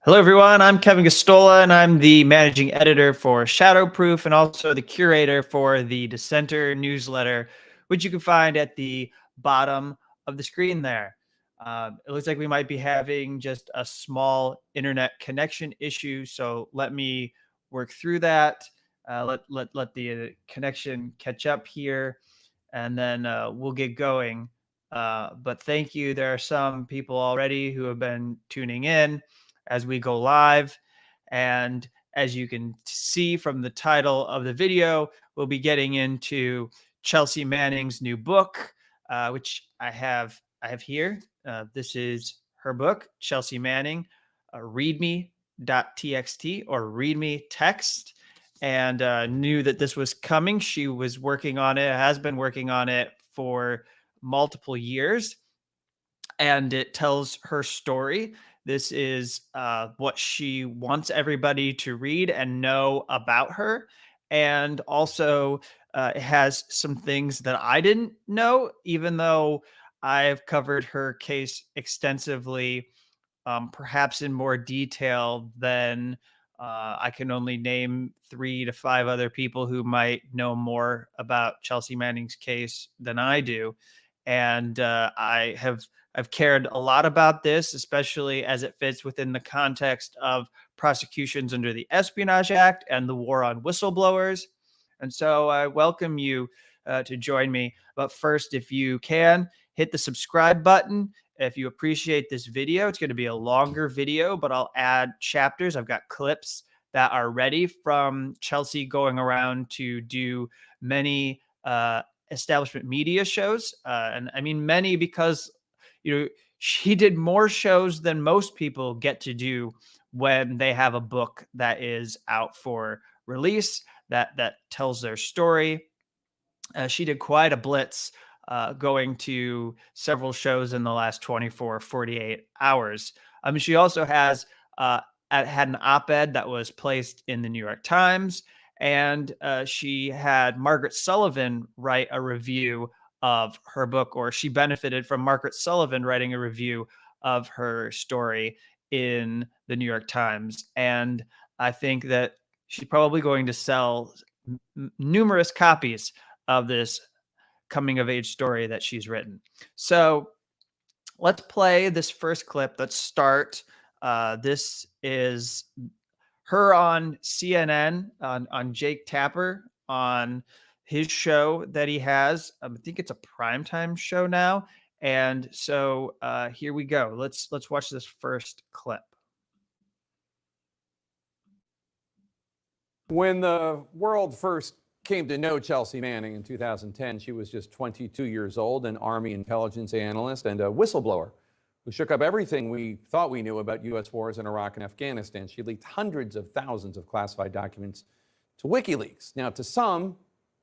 Hello, everyone. I'm Kevin Gosztola, and I'm the managing editor for Shadowproof and also the curator for the Dissenter newsletter, which you can find at the bottom of the screen there. It looks like we might be having just a small internet connection issue, so let me work through that. Let the connection catch up here, and then we'll get going. But thank you. There are some people already who have been tuning in as we go live. And as you can see from the title of the video, we'll be getting into Chelsea Manning's new book, which I have here. This is her book, Chelsea Manning, README.txt or README.txt, and knew that this was coming. She was working on it, has been working on it for multiple years, and it tells her story. This is what she wants everybody to read and know about her. And also, it has some things that I didn't know, even though I've covered her case extensively, perhaps in more detail than I can only name 3 to 5 other people who might know more about Chelsea Manning's case than I do. And I've cared a lot about this, especially as it fits within the context of prosecutions under the Espionage Act and the war on whistleblowers. And so I welcome you to join me. But first, if you can, hit the subscribe button. If you appreciate this video, it's going to be a longer video, but I'll add chapters. I've got clips that are ready from Chelsea going around to do many establishment media shows. And I mean many because she did more shows than most people get to do when they have a book that is out for release that tells their story. She did quite a blitz, going to several shows in the last 24, 48 hours. She also has had an op-ed that was placed in the New York Times, and she had Margaret Sullivan write a review of her book, or she benefited from Margaret Sullivan writing a review of her story in the New York Times. And I think that she's probably going to sell numerous copies of this coming of age story that she's written. So let's play this first clip. Let's start. This is her on CNN, on Jake Tapper, on his show that he has. I think it's a primetime show now. And so here we go. Let's watch this first clip. When the world first came to know Chelsea Manning in 2010, she was just 22 years old, an Army intelligence analyst and a whistleblower who shook up everything we thought we knew about U.S. wars in Iraq and Afghanistan. She leaked hundreds of thousands of classified documents to WikiLeaks. Now, to some,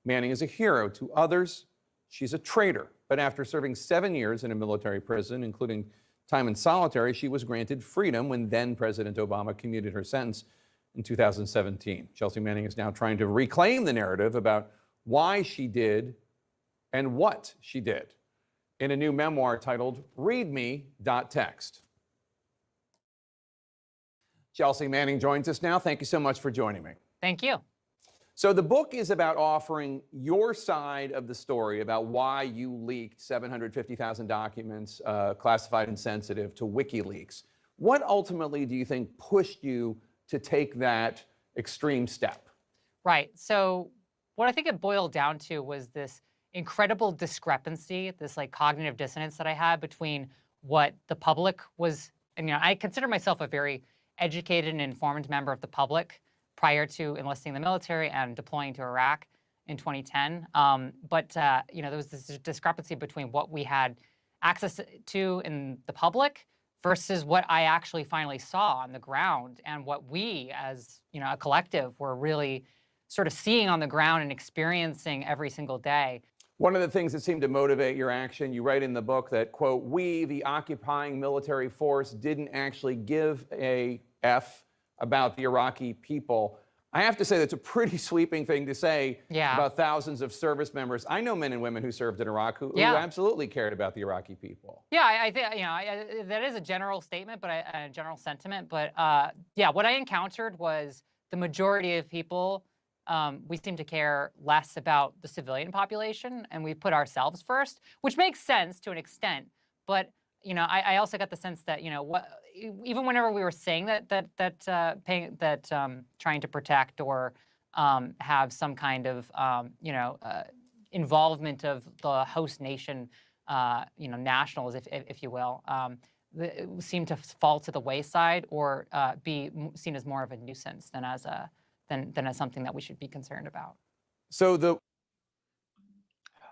Manning is a hero. To others, she's a traitor. But after serving 7 years in a military prison, including time in solitary, she was granted freedom when then-President Obama commuted her sentence in 2017. Chelsea Manning is now trying to reclaim the narrative about why she did and what she did in a new memoir titled README.txt. Chelsea Manning joins us now. Thank you so much for joining me. Thank you. So the book is about offering your side of the story about why you leaked 750,000 documents, classified and sensitive, to WikiLeaks. What ultimately do you think pushed you to take that extreme step? Right. So what I think it boiled down to was this incredible discrepancy, this like cognitive dissonance that I had between what the public was, and I consider myself a very educated and informed member of the public prior to enlisting in the military and deploying to Iraq in 2010. But there was this discrepancy between what we had access to in the public versus what I actually finally saw on the ground and what we as a collective were really sort of seeing on the ground and experiencing every single day. One of the things that seemed to motivate your action, you write in the book that, quote, we, the occupying military force, didn't actually give a F about the Iraqi people. I have to say that's a pretty sweeping thing to say Yeah. about thousands of service members. I know men and women who served in Iraq who Yeah. absolutely cared about the Iraqi people. Yeah, I think that is a general statement, but a general sentiment. But yeah, what I encountered was the majority of people, we seem to care less about the civilian population, and we put ourselves first, which makes sense to an extent. But I also got the sense that even whenever we were saying that trying to protect or have some kind of involvement of the host nation, nationals, if you will, seem to fall to the wayside or be seen as more of a nuisance than as something that we should be concerned about. So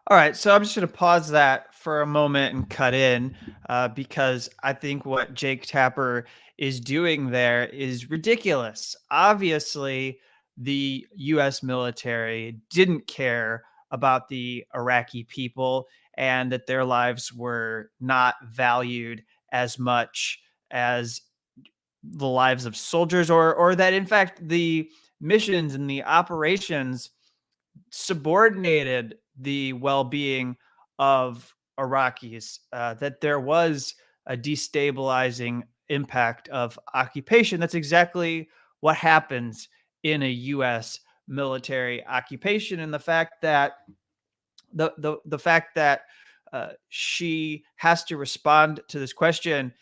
All right, so I'm just going to pause that for a moment and cut in because I think what Jake Tapper is doing there is ridiculous. Obviously, the U.S. military didn't care about the Iraqi people and that their lives were not valued as much as the lives of soldiers, or that in fact the missions and the operations subordinated the well-being of Iraqis, that there was a destabilizing impact of occupation. That's exactly what happens in a U.S. military occupation, and the fact that the fact that she has to respond to this question,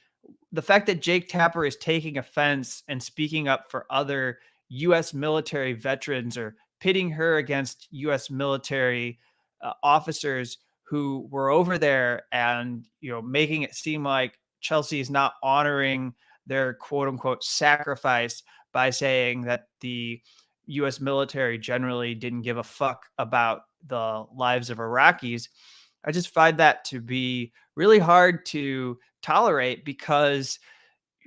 the fact that Jake Tapper is taking offense and speaking up for other U.S. military veterans or pitting her against U.S. military officers who were over there and making it seem like Chelsea is not honoring their quote unquote sacrifice by saying that the U.S. military generally didn't give a fuck about the lives of Iraqis. I just find that to be really hard to tolerate because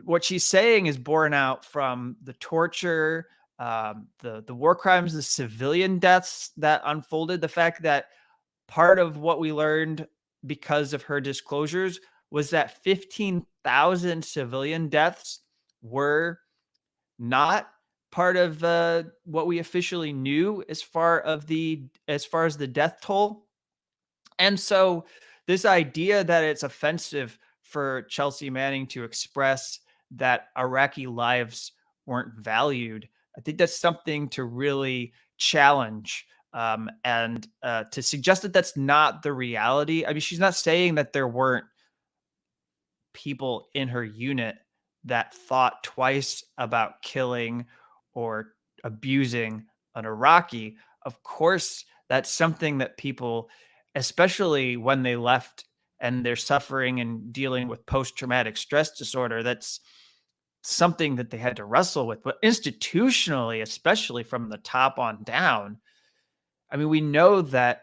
what she's saying is borne out from the torture, the war crimes, the civilian deaths that unfolded. The fact that part of what we learned because of her disclosures was that 15,000 civilian deaths were not part of what we officially knew as far as the death toll. And so this idea that it's offensive for Chelsea Manning to express that Iraqi lives weren't valued, I think that's something to really challenge, and to suggest that that's not the reality. I mean, she's not saying that there weren't people in her unit that thought twice about killing or abusing an Iraqi. Of course, that's something that people, especially when they left and they're suffering and dealing with post-traumatic stress disorder, that's something that they had to wrestle with. But institutionally, especially from the top on down, I mean, we know that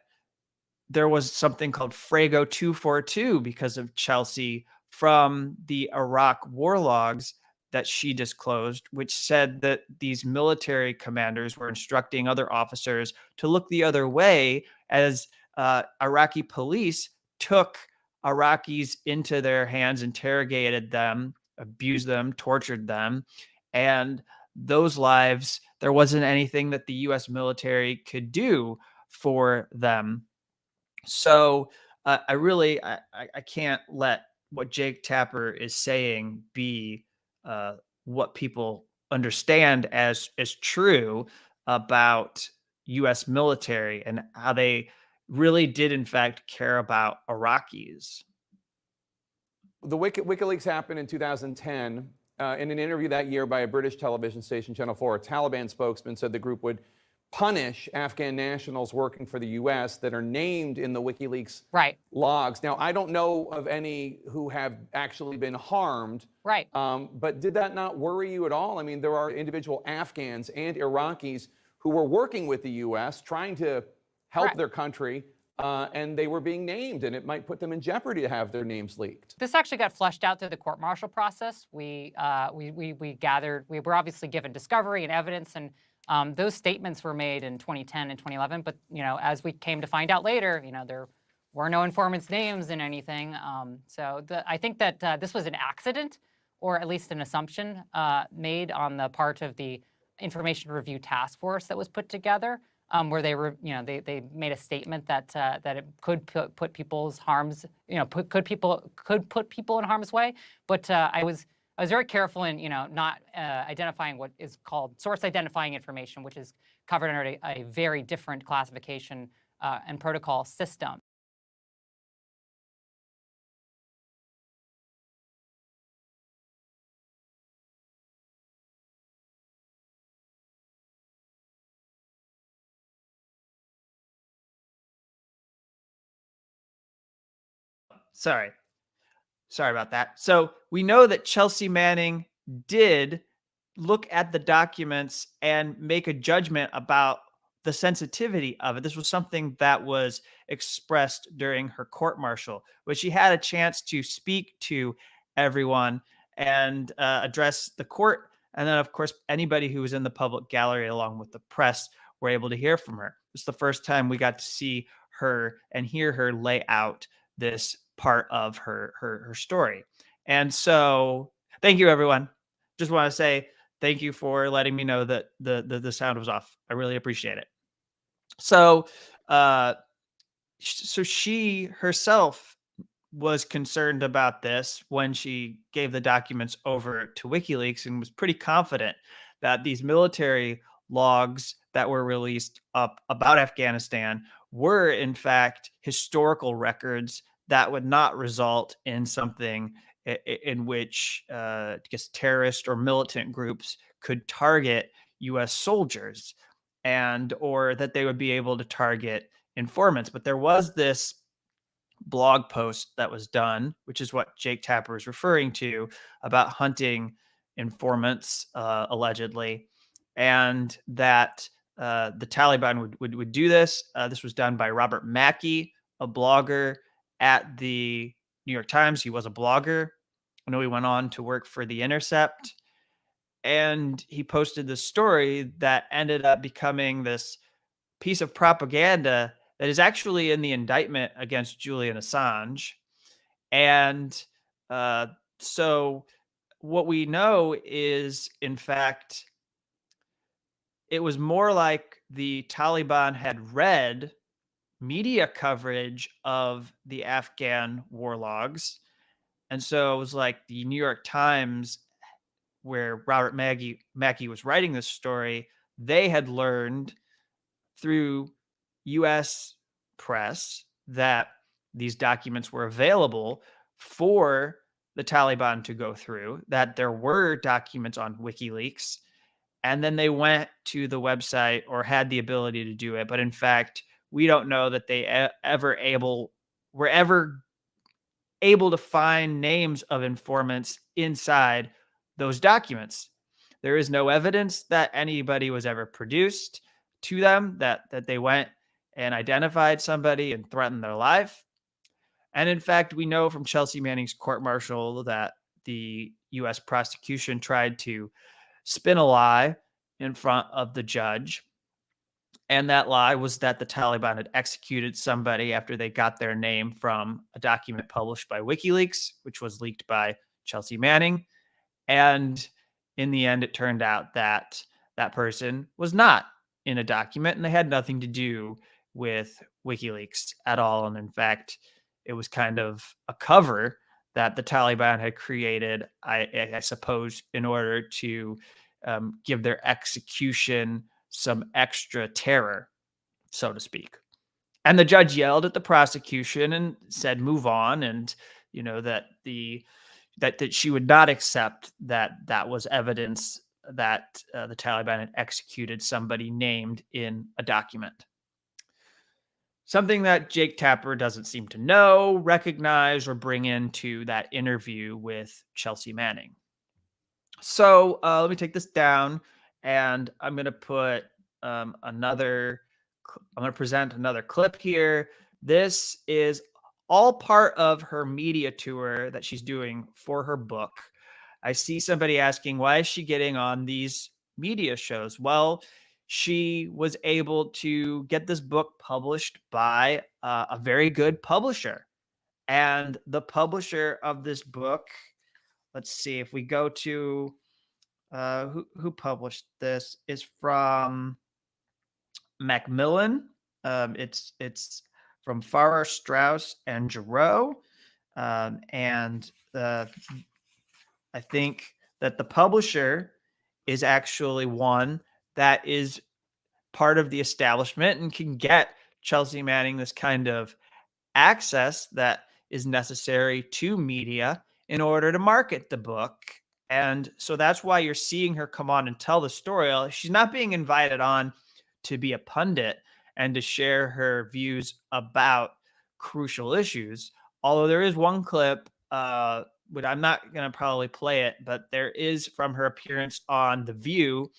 there was something called Frago 242 because of Chelsea from the Iraq war logs that she disclosed, which said that these military commanders were instructing other officers to look the other way as Iraqi police took Iraqis into their hands, interrogated them, abused them, tortured them. And those lives, there wasn't anything that the U.S. military could do for them. So I can't let what Jake Tapper is saying be what people understand as true about U.S. military and how they really did in fact care about Iraqis. the WikiLeaks happened in 2010. In an interview that year by a British television station, Channel 4, a Taliban spokesman said the group would punish Afghan nationals working for the U.S. that are named in the WikiLeaks logs. Now, I don't know of any who have actually been harmed. Right. But did that not worry you at all? I mean, there are individual Afghans and Iraqis who were working with the U.S. trying to help their country, and they were being named, and it might put them in jeopardy to have their names leaked. This actually got fleshed out through the court-martial process. We were obviously given discovery and evidence, and those statements were made in 2010 and 2011. But as we came to find out later, there were no informants' names in anything. So I think that this was an accident, or at least an assumption made on the part of the information review task force that was put together, where they made a statement that that it could put people's harms, could put people in harm's way. But I was very careful in not identifying what is called source identifying information, which is covered under a very different classification and protocol system. Sorry. Sorry about that. So we know that Chelsea Manning did look at the documents and make a judgment about the sensitivity of it. This was something that was expressed during her court martial, where she had a chance to speak to everyone and address the court. And then, of course, anybody who was in the public gallery, along with the press, were able to hear from her. It's the first time we got to see her and hear her lay out this part of her story. And so, thank you, everyone. Just want to say thank you for letting me know that the sound was off. I really appreciate it. So, so she herself was concerned about this when she gave the documents over to WikiLeaks and was pretty confident that these military logs that were released up about Afghanistan were in fact historical records that would not result in something in which I guess terrorist or militant groups could target U.S. soldiers, and or that they would be able to target informants. But there was this blog post that was done, which is what Jake Tapper is referring to, about hunting informants allegedly, and that the Taliban would do this. This was done by Robert Mackey, a blogger at the New York Times. He was a blogger. I know he went on to work for The Intercept. And he posted this story that ended up becoming this piece of propaganda that is actually in the indictment against Julian Assange. And so what we know is, in fact, it was more like the Taliban had read media coverage of the Afghan war logs. And so it was like the New York Times, where Robert Mackey was writing this story, they had learned through US press that these documents were available for the Taliban to go through, that there were documents on WikiLeaks, and then they went to the website or had the ability to do it. But in fact, we don't know that they were ever able to find names of informants inside those documents. There is no evidence that anybody was ever produced to them, that they went and identified somebody and threatened their life. And in fact, we know from Chelsea Manning's court martial that the U.S. prosecution tried to spin a lie in front of the judge. And that lie was that the Taliban had executed somebody after they got their name from a document published by WikiLeaks, which was leaked by Chelsea Manning. And in the end, it turned out that that person was not in a document and they had nothing to do with WikiLeaks at all. And in fact, it was kind of a cover that the Taliban had created, I suppose, in order to give their execution some extra terror, so to speak. And the judge yelled at the prosecution and said, "Move on," and that that she would not accept that was evidence that the Taliban had executed somebody named in a document. Something that Jake Tapper doesn't seem to know, recognize, or bring into that interview with Chelsea Manning. So let me take this down, and I'm going to put I'm going to present another clip here. This is all part of her media tour that she's doing for her book. I see somebody asking, why is she getting on these media shows? Well, she was able to get this book published by a very good publisher. And the publisher of this book, let's see, if we go to who published this is from Macmillan. It's from Farrar, Straus, and Giroux. And I think that the publisher is actually one that is part of the establishment and can get Chelsea Manning this kind of access that is necessary to media in order to market the book. And so that's why you're seeing her come on and tell the story. She's not being invited on to be a pundit and to share her views about crucial issues. Although there is one clip, but I'm not going to probably play it, but there is from her appearance on The View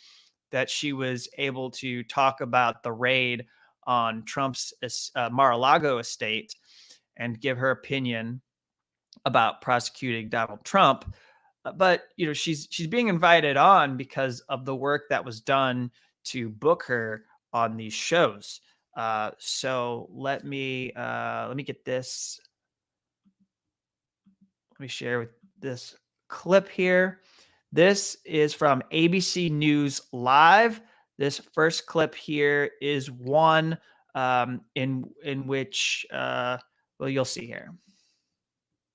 that she was able to talk about the raid on Trump's Mar-a-Lago estate and give her opinion about prosecuting Donald Trump. But she's being invited on because of the work that was done to book her on these shows. So let me get this. Let me share with this clip here. This is from ABC News Live. This first clip here is one in which, well, you'll see here.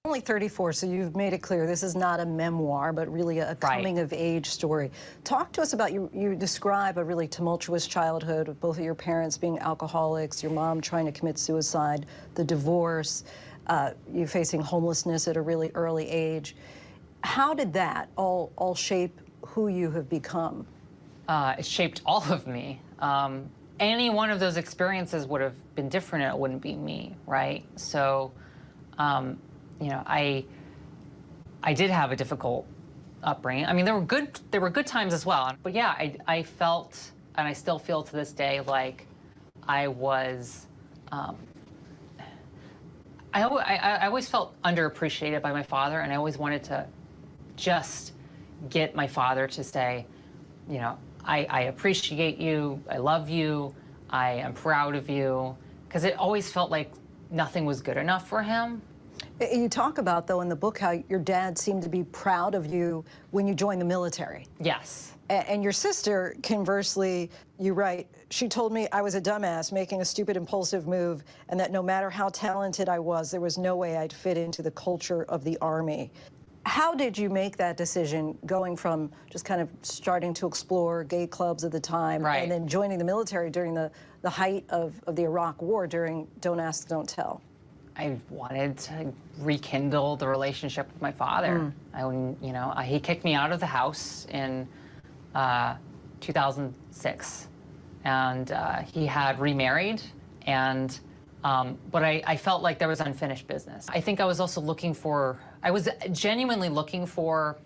Only 34, so you've made it clear this is not a memoir, but really a coming-of-age story. Talk to us about, you describe a really tumultuous childhood with both of your parents being alcoholics, your mom trying to commit suicide, the divorce, you facing homelessness at a really early age. How did that all shape who you have become? It shaped all of me. Any one of those experiences would have been different, and it wouldn't be me, right? So, I did have a difficult upbringing. I mean, there were good times as well. But yeah, I felt, and I still feel to this day, like I was. I always felt underappreciated by my father, and I always wanted to just get my father to say, I appreciate you, I love you, I am proud of you, because it always felt like nothing was good enough for him. You talk about, though, in the book how your dad seemed to be proud of you when you joined the military. Yes. And your sister, conversely, you write, she told me I was a dumbass making a stupid, impulsive move, and that no matter how talented I was, there was no way I'd fit into the culture of the Army. How did you make that decision, going from just kind of starting to explore gay clubs at the time, and then joining the military during the height of the Iraq War during Don't Ask, Don't Tell? I wanted to rekindle the relationship with my father. He kicked me out of the house in 2006, and he had remarried, and but I felt like there was unfinished business. I think I was also I was genuinely looking for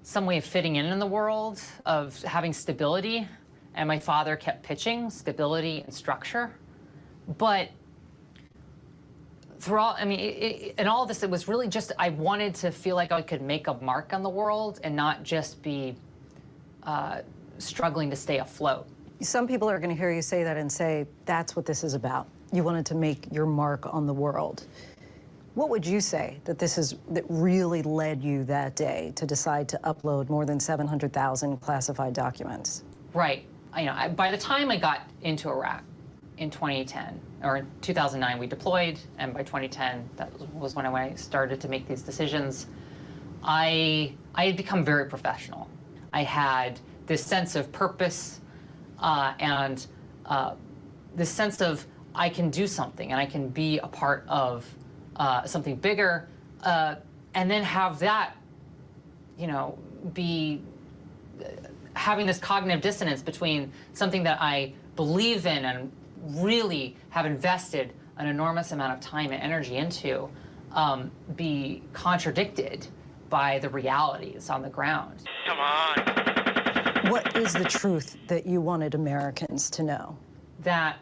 some way of fitting in the world, of having stability, and my father kept pitching stability and structure. But through all, in all of this, it was really just, I wanted to feel like I could make a mark on the world and not just be struggling to stay afloat. Some people are going to hear you say that and say, that's what this is about. You wanted to make your mark on the world. What would you say that really led you that day to decide to upload more than 700,000 classified documents? Right. By the time I got into Iraq in 2010, or in 2009 we deployed, and by 2010, that was when I started to make these decisions, I had become very professional. I had this sense of purpose and this sense of I can do something and I can be a part of something bigger, and then have that, be having this cognitive dissonance between something that I believe in and really have invested an enormous amount of time and energy into, be contradicted by the realities on the ground. Come on. What is the truth that you wanted Americans to know? That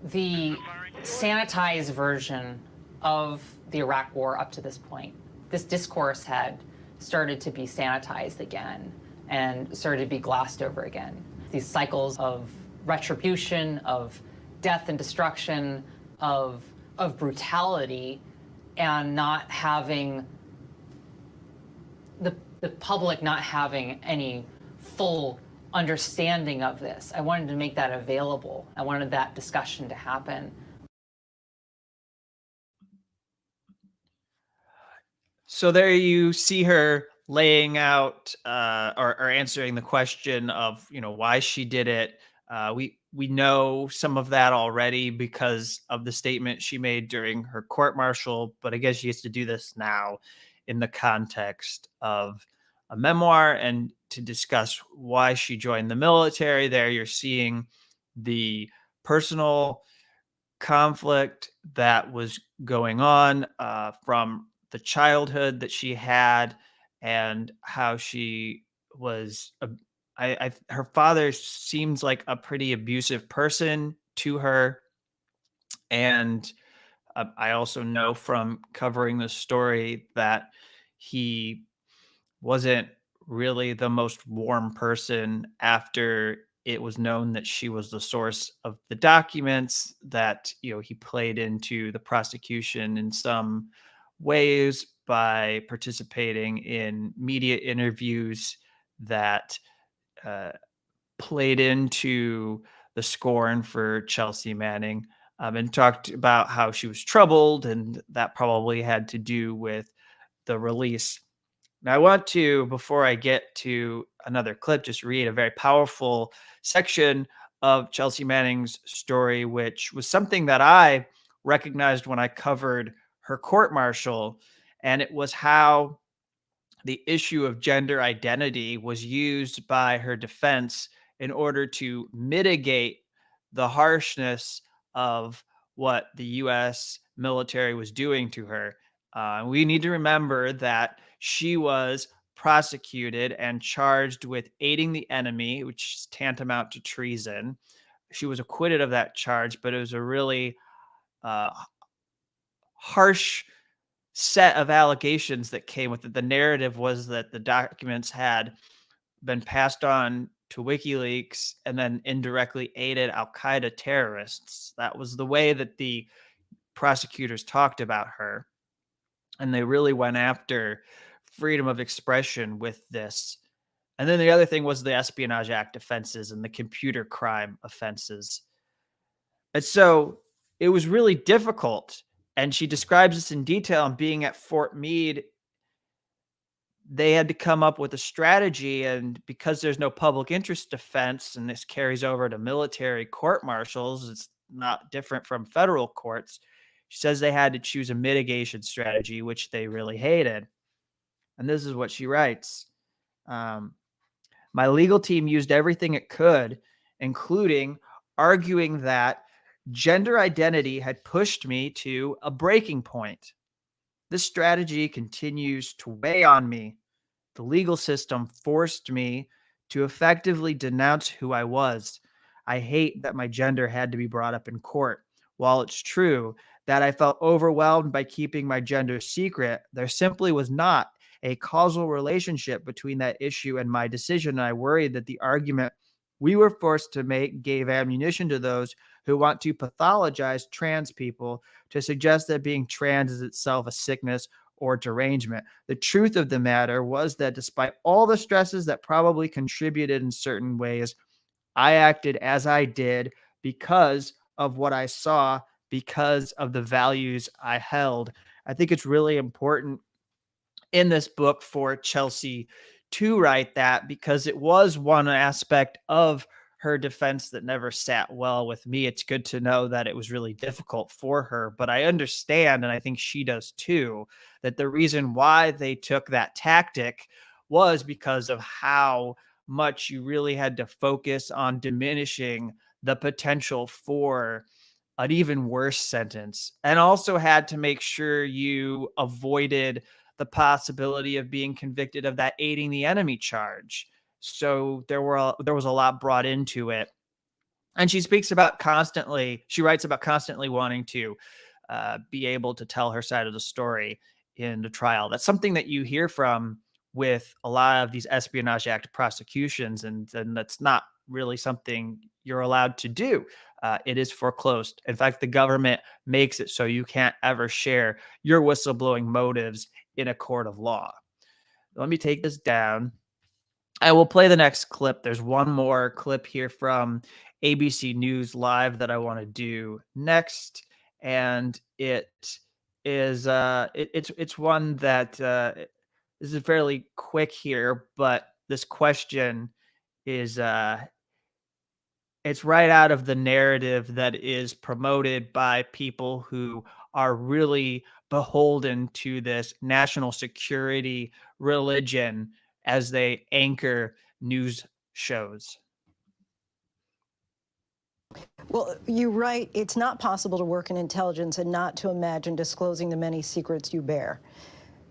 the sanitized version of the Iraq War up to this point, this discourse had started to be sanitized again and started to be glossed over again. These cycles of retribution, of death and destruction, of brutality, and not having the public not having any full understanding of this. I wanted to make that available. I wanted that discussion to happen. So there you see her laying out or answering the question of, why she did it. We know some of that already because of the statement she made during her court martial, but I guess she gets to do this now in the context of a memoir and to discuss why she joined the military. There you're seeing the personal conflict that was going on from the childhood that she had and how she was her father seems like a pretty abusive person to her. And I also know from covering the story that he wasn't really the most warm person after it was known that she was the source of the documents, that he played into the prosecution in some ways by participating in media interviews that uh, played into the scorn for Chelsea Manning, and talked about how she was troubled and that probably had to do with the release. Now, I want to, before I get to another clip, just read a very powerful section of Chelsea Manning's story, which was something that I recognized when I covered her court martial. And it was how the issue of gender identity was used by her defense in order to mitigate the harshness of what the U.S. military was doing to her. We need to remember that she was prosecuted and charged with aiding the enemy, which is tantamount to treason. She was acquitted of that charge, but it was a really uh, harsh set of allegations that came with it. The narrative was that the documents had been passed on to WikiLeaks and then indirectly aided Al-Qaeda terrorists. That was the way that the prosecutors talked about her. And they really went after freedom of expression with this. And then the other thing was the Espionage Act offenses and the computer crime offenses. And so it was really difficult. And she describes this in detail. And being at Fort Meade, they had to come up with a strategy. And because there's no public interest defense, and this carries over to military court martials, it's not different from federal courts. She says they had to choose a mitigation strategy, which they really hated. And this is what she writes. My legal team used everything it could, including arguing that gender identity had pushed me to a breaking point. This strategy continues to weigh on me. The legal system forced me to effectively denounce who I was. I hate that my gender had to be brought up in court. While it's true that I felt overwhelmed by keeping my gender secret, there simply was not a causal relationship between that issue and my decision. And I worried that the argument we were forced to make gave ammunition to those who want to pathologize trans people, to suggest that being trans is itself a sickness or derangement. The truth of the matter was that despite all the stresses that probably contributed in certain ways, I acted as I did because of what I saw, because of the values I held. I think it's really important in this book for Chelsea to write that, because it was one aspect of her defense that never sat well with me. It's good to know that it was really difficult for her, but I understand, and I think she does too, that the reason why they took that tactic was because of how much you really had to focus on diminishing the potential for an even worse sentence, and also had to make sure you avoided the possibility of being convicted of that aiding the enemy charge. So there was a lot brought into it. And she writes about constantly wanting to be able to tell her side of the story in the trial. That's something that you hear from with a lot of these Espionage Act prosecutions, and that's not really something you're allowed to do. It is foreclosed. In fact, the government makes it so you can't ever share your whistleblowing motives in a court of law. Let me take this down. I will play the next clip. There's one more clip here from ABC News Live that I want to do next, and it is it's one that this is fairly quick here, but this question is it's right out of the narrative that is promoted by people who are really beholden to this national security religion as they anchor news shows. Well, you write, it's not possible to work in intelligence and not to imagine disclosing the many secrets you bear.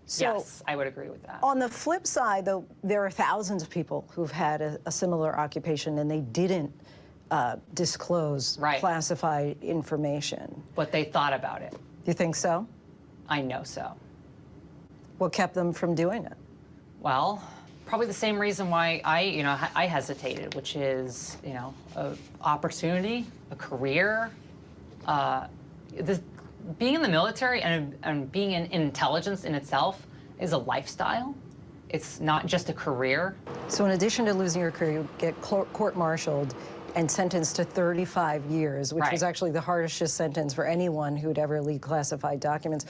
So, yes, I would agree with that. On the flip side, though, there are thousands of people who've had a similar occupation and they didn't disclose classified information. But they thought about it. You think so? I know so. What kept them from doing it? Well, probably the same reason why I hesitated, which is, a opportunity, a career, being in the military and being in intelligence in itself is a lifestyle. It's not just a career. So in addition to losing your career, you get court-martialed and sentenced to 35 years, which was actually the harshest sentence for anyone who'd ever leak classified documents.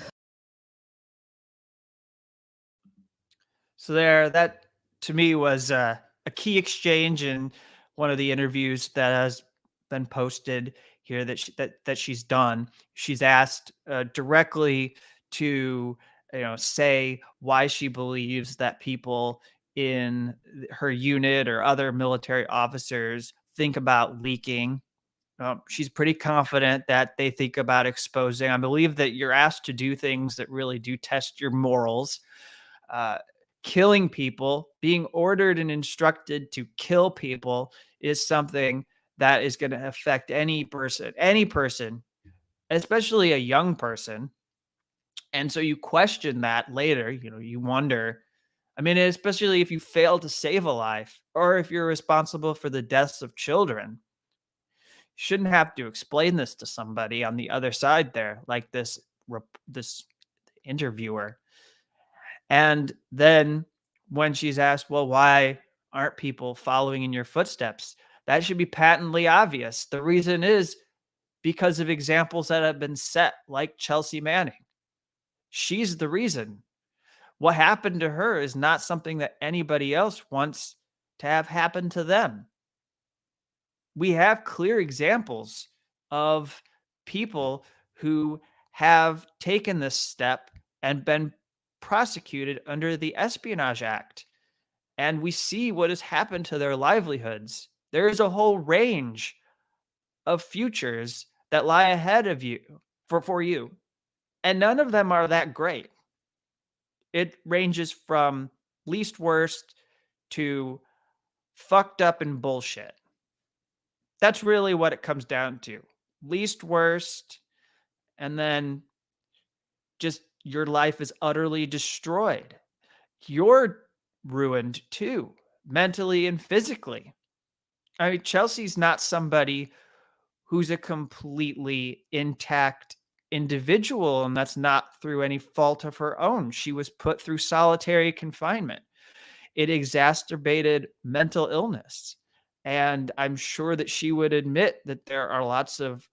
So that to me was a key exchange in one of the interviews that has been posted here that she's done. She's asked directly to say why she believes that people in her unit or other military officers think about leaking. She's pretty confident that they think about exposing. I believe that you're asked to do things that really do test your morals. Killing people, being ordered and instructed to kill people is something that is going to affect any person, especially a young person. And so you question that later, you wonder, I mean, especially if you fail to save a life or if you're responsible for the deaths of children, you shouldn't have to explain this to somebody on the other side there, like this interviewer. And then when she's asked, well, why aren't people following in your footsteps? That should be patently obvious. The reason is because of examples that have been set, like Chelsea Manning. She's the reason. What happened to her is not something that anybody else wants to have happen to them. We have clear examples of people who have taken this step and been prosecuted under the Espionage Act. And we see what has happened to their livelihoods. There is a whole range of futures that lie ahead of you for you. And none of them are that great. It ranges from least worst to fucked up and bullshit. That's really what it comes down to. Least worst, and then just your life is utterly destroyed. You're ruined too, mentally and physically. I mean, Chelsea's not somebody who's a completely intact individual, and that's not through any fault of her own. She was put through solitary confinement. It exacerbated mental illness. And I'm sure that she would admit that there are lots of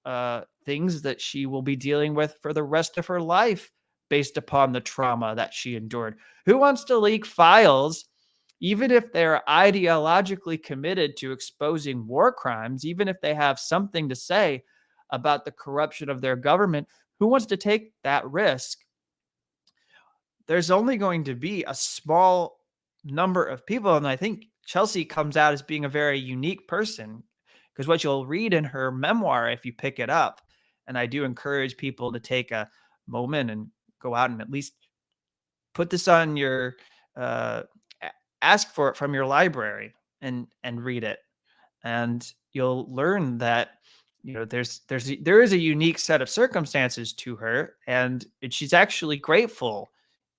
things that she will be dealing with for the rest of her life based upon the trauma that she endured. Who wants to leak files, even if they're ideologically committed to exposing war crimes, even if they have something to say about the corruption of their government? Who wants to take that risk? There's only going to be a small number of people, and I think Chelsea comes out as being a very unique person, because what you'll read in her memoir, if you pick it up, and I do encourage people to take a moment and go out and at least put this on your ask for it from your library and read it, and you'll learn that there is a unique set of circumstances to her, and she's actually grateful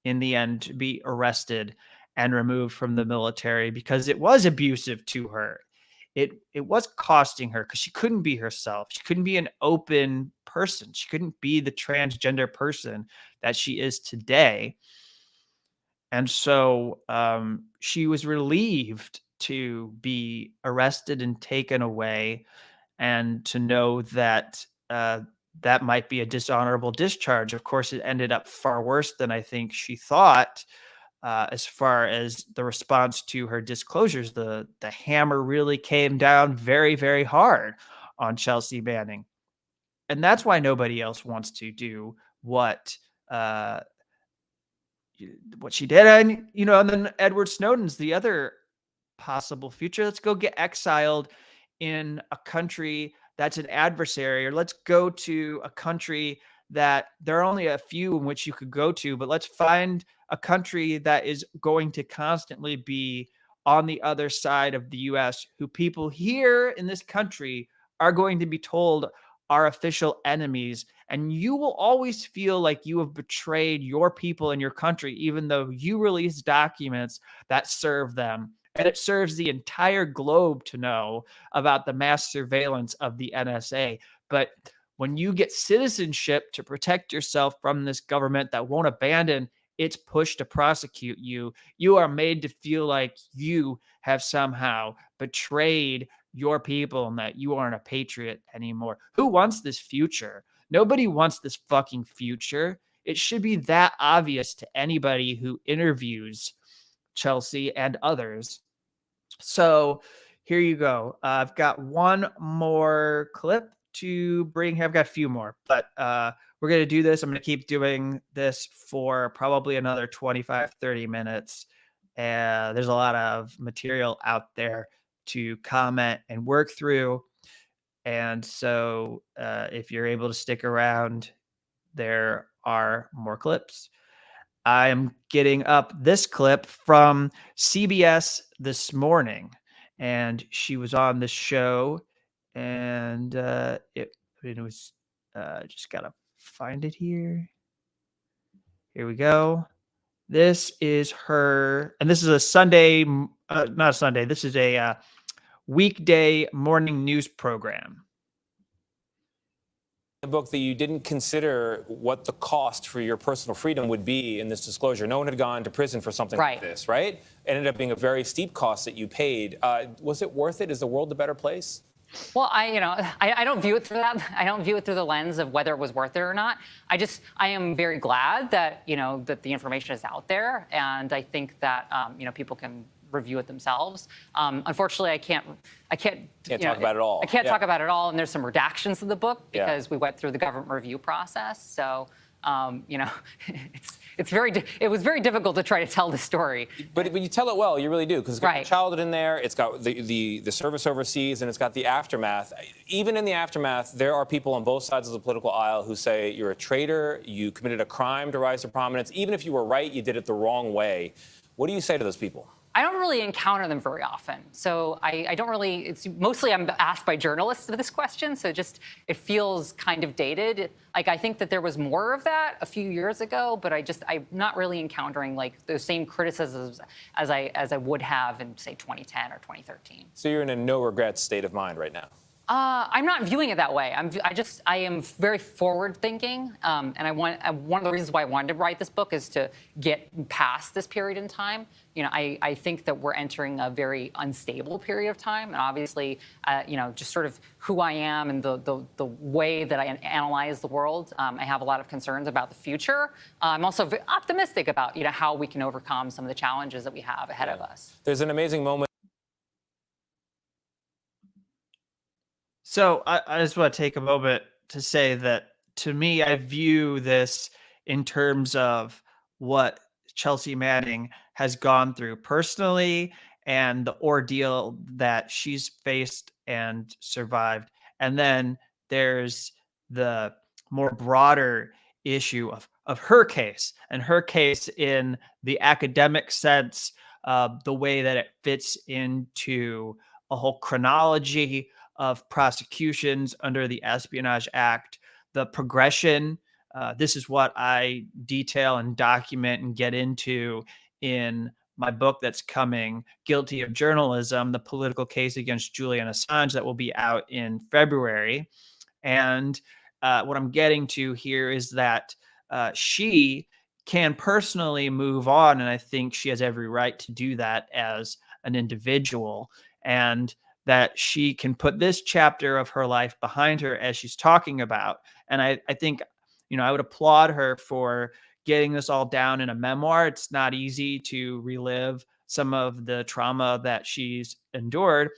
in the end to be arrested and removed from the military, because it was abusive to her. It was costing her, because she couldn't be herself. She couldn't be an open person. She couldn't be the transgender person that she is today. And so she was relieved to be arrested and taken away, and to know that that might be a dishonorable discharge. Of course, it ended up far worse than I think she thought. As far as the response to her disclosures, the hammer really came down very, very hard on Chelsea Manning, and that's why nobody else wants to do uh, what she did. And and then Edward Snowden's the other possible future. Let's go get exiled in a country that's an adversary, or let's go to a country that there are only a few in which you could go to, but let's find a country that is going to constantly be on the other side of the US, who people here in this country are going to be told are official enemies. And you will always feel like you have betrayed your people and your country, even though you release documents that serve them. And it serves the entire globe to know about the mass surveillance of the NSA. But when you get citizenship to protect yourself from this government that won't abandon its push to prosecute you, you are made to feel like you have somehow betrayed your people and that you aren't a patriot anymore. Who wants this future? Nobody wants this fucking future. It should be that obvious to anybody who interviews Chelsea and others. So here you go. I've got one more clip to bring. I've got a few more, but we're going to do this. I'm going to keep doing this for probably another 25, 30 minutes. There's a lot of material out there to comment and work through. And so if you're able to stick around, there are more clips. I'm getting up this clip from CBS this morning, and she was on the show, and it was just gotta find it here. Here we go. This is her, and this is a Sunday, not a Sunday. This is a weekday morning news program. The book that you didn't consider what the cost for your personal freedom would be in this disclosure. No one had gone to prison for something like this, right? It ended up being a very steep cost that you paid. Was it worth it? Is the world a better place? Well, I don't view it through that. I don't view it through the lens of whether it was worth it or not. I am very glad that, that the information is out there. And I think that, people can review it themselves. Unfortunately, I can't talk about it all. I can't talk about it all. And there's some redactions in the book because we went through the government review process. So, it was very difficult to try to tell the story. But you tell it well, you really do, because it's got your childhood in there, it's got the service overseas, and it's got the aftermath. Even in the aftermath, there are people on both sides of the political aisle who say you're a traitor, you committed a crime to rise to prominence. Even if you were right, you did it the wrong way. What do you say to those people? I don't really encounter them very often. So I don't really, it's mostly I'm asked by journalists this question. So it feels kind of dated. Like, I think that there was more of that a few years ago, but I'm not really encountering like those same criticisms as I would have in, say, 2010 or 2013. So you're in a no regrets state of mind right now? I'm not viewing it that way. I am very forward thinking, and one of the reasons why I wanted to write this book is to get past this period in time. I think that we're entering a very unstable period of time, and obviously, just sort of who I am and the way that I analyze the world, I have a lot of concerns about the future. I'm also optimistic about how we can overcome some of the challenges that we have ahead of us. There's an amazing moment. So I just want to take a moment to say that, to me, I view this in terms of what Chelsea Manning has gone through personally and the ordeal that she's faced and survived. And then there's the more broader issue of her case, and her case in the academic sense, the way that it fits into a whole chronology of prosecutions under the Espionage Act, the progression. This is what I detail and document and get into in my book that's coming, Guilty of Journalism, the political case against Julian Assange, that will be out in February. And what I'm getting to here is that she can personally move on. And I think she has every right to do that as an individual, and that she can put this chapter of her life behind her as she's talking about. And I think, I would applaud her for getting this all down in a memoir. It's not easy to relive some of the trauma that she's endured,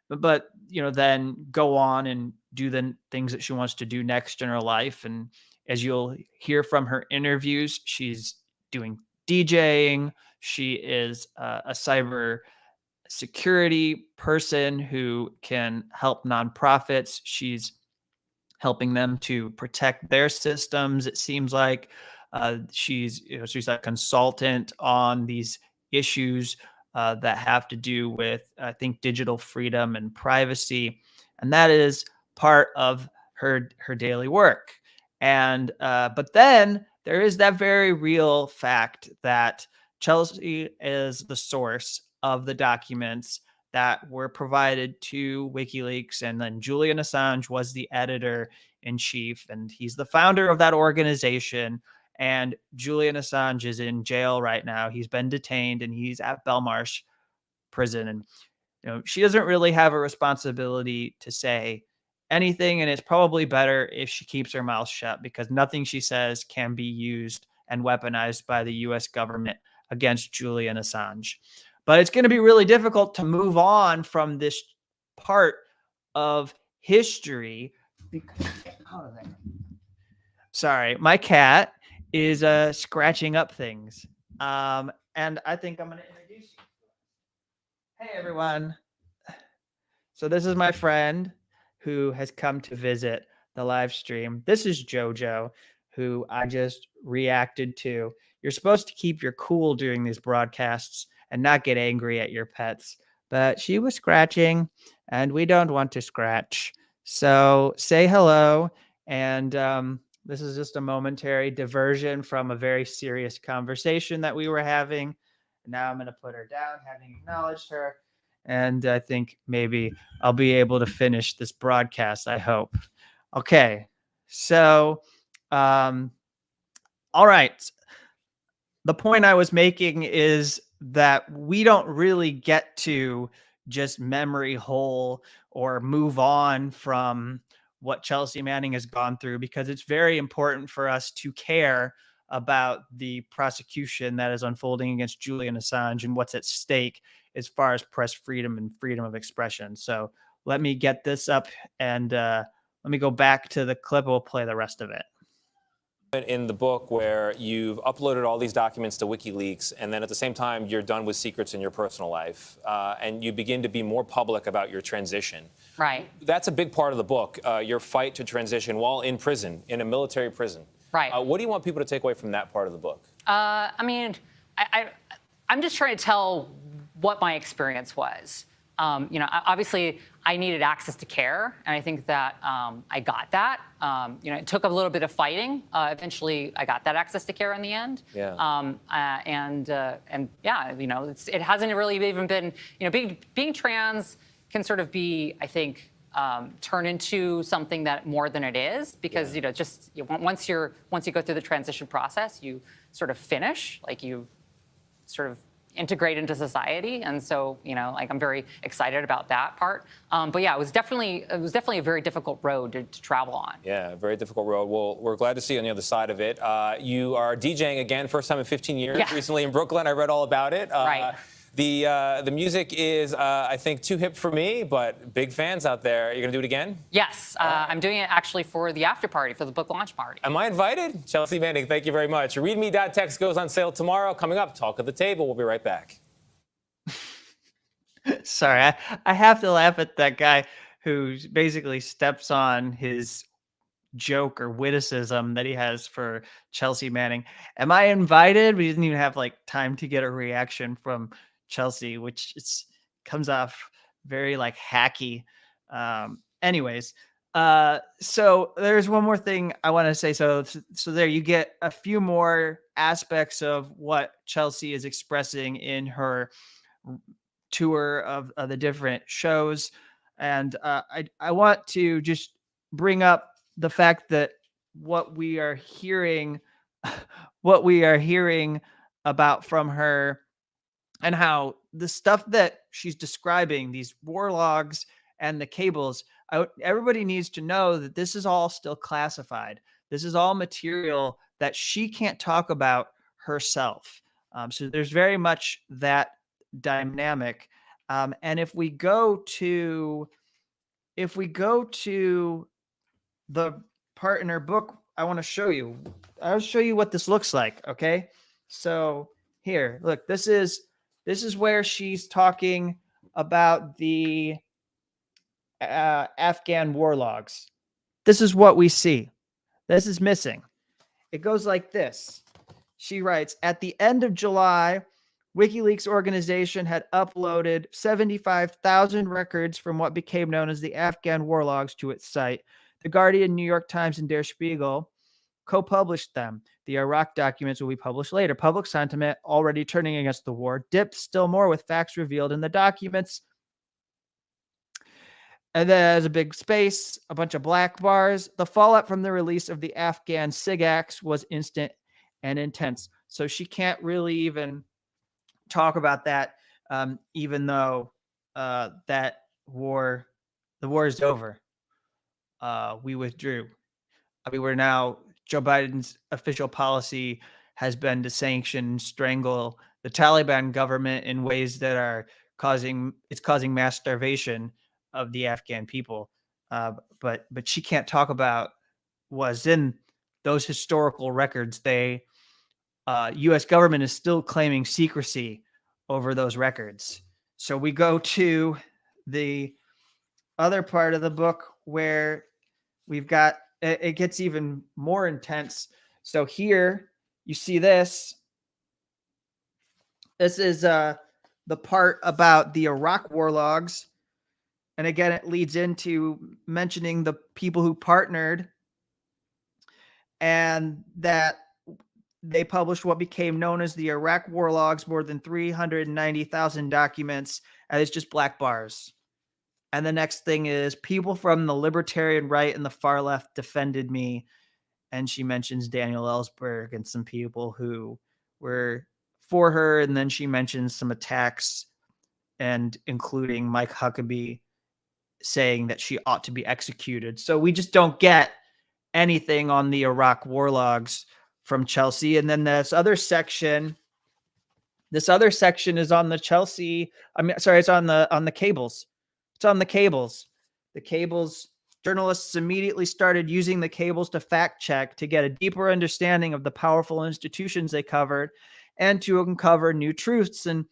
but then go on and do the things that she wants to do next in her life. And as you'll hear from her interviews, she's doing DJing. She is a cyber security person who can help nonprofits. She's helping them to protect their systems. It seems like she's a consultant on these issues that have to do with, I think, digital freedom and privacy, and that is part of her daily work. And but then there is that very real fact that Chelsea is the source of the documents that were provided to WikiLeaks, and then Julian Assange was the editor in chief, and he's the founder of that organization. And Julian Assange is in jail right now. He's been detained, and he's at Belmarsh prison. And she doesn't really have a responsibility to say anything, and it's probably better if she keeps her mouth shut, because nothing she says can be used and weaponized by the U.S. government against Julian Assange. But it's going to be really difficult to move on from this part of history. Sorry, my cat is scratching up things. And I think I'm going to introduce you. Hey, everyone. So this is my friend who has come to visit the live stream. This is JoJo, who I just reacted to. You're supposed to keep your cool during these broadcasts and not get angry at your pets, but she was scratching, and we don't want to scratch. So say hello. And this is just a momentary diversion from a very serious conversation that we were having. Now I'm going to put her down, having acknowledged her. And I think maybe I'll be able to finish this broadcast, I hope. Okay. So, all right. The point I was making is that we don't really get to just memory hole or move on from what Chelsea Manning has gone through, because it's very important for us to care about the prosecution that is unfolding against Julian Assange and what's at stake as far as press freedom and freedom of expression. So let me get this up, and let me go back to the clip. We'll play the rest of it. In the book where you've uploaded all these documents to WikiLeaks, and then at the same time you're done with secrets in your personal life, and you begin to be more public about your transition. Right. That's a big part of the book, your fight to transition while in prison, in a military prison. Right. What do you want people to take away from that part of the book? I mean, I'm just trying to tell what my experience was. Obviously, I needed access to care, and I think that I got that. It took a little bit of fighting. Eventually, I got that access to care in the end. Yeah. It hasn't really even been, being trans can sort of be, I think, turn into something that more than it is, because once you go through the transition process, you sort of finish, like you sort of integrate into society. And so, I'm very excited about that part. But yeah, it was definitely a very difficult road to travel on. Yeah, very difficult road. Well, we're glad to see you on the other side of it. You are DJing again, first time in 15 years, recently in Brooklyn. I read all about it. Right. The music is, I think, too hip for me, but big fans out there. You're going to do it again? Yes. I'm doing it actually for the after party, for the book launch party. Am I invited? Chelsea Manning, thank you very much. README.txt goes on sale tomorrow. Coming up, Talk of the Table. We'll be right back. Sorry, I have to laugh at that guy who basically steps on his joke or witticism that he has for Chelsea Manning. Am I invited? We didn't even have time to get a reaction from Chelsea, which comes off very hacky. Anyways, so there's one more thing I want to say. So there you get a few more aspects of what Chelsea is expressing in her tour of the different shows. And I want to just bring up the fact that what we are hearing what we are hearing about from her, and how the stuff that she's describing, these war logs and the cables, everybody needs to know that this is all still classified. This is all material that she can't talk about herself. So there's very much that dynamic. And if we go to the part in her book, I want to show you. I'll show you what this looks like. Okay, so here, look. This is where she's talking about the Afghan war logs. This is what we see. This is missing. It goes like this. She writes, at the end of July, WikiLeaks organization had uploaded 75,000 records from what became known as the Afghan war logs to its site. The Guardian, New York Times, and Der Spiegel co-published them. The Iraq documents will be published later. Public sentiment, already turning against the war, dipped still more with facts revealed in the documents. And then there's a big space, a bunch of black bars. The fallout from the release of the Afghan SIGACs was instant and intense. So she can't really even talk about that, even though the war is over. We withdrew. We're now, Joe Biden's official policy has been to sanction and strangle the Taliban government in ways that are causing mass starvation of the Afghan people. But she can't talk about was in those historical records. U.S. government is still claiming secrecy over those records. So we go to the other part of the book where we've got, it gets even more intense. So here you see this. This is the part about the Iraq war logs. And again, it leads into mentioning the people who partnered, and that they published what became known as the Iraq war logs, more than 390,000 documents, and it's just black bars. And the next thing is, people from the libertarian right and the far left defended me. And she mentions Daniel Ellsberg and some people who were for her. And then she mentions some attacks, and including Mike Huckabee saying that she ought to be executed. So we just don't get anything on the Iraq war logs from Chelsea. And then this other section is on the Chelsea. It's on the cables. It's on the cables. The cables, journalists immediately started using the cables to fact check, to get a deeper understanding of the powerful institutions they covered, and to uncover new truths. And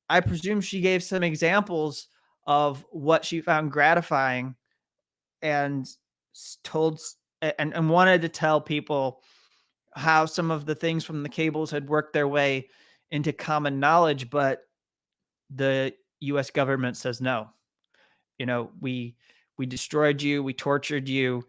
I presume she gave some examples of what she found gratifying, and wanted to tell people how some of the things from the cables had worked their way into common knowledge. But the U.S. government says no. We destroyed you. We tortured you.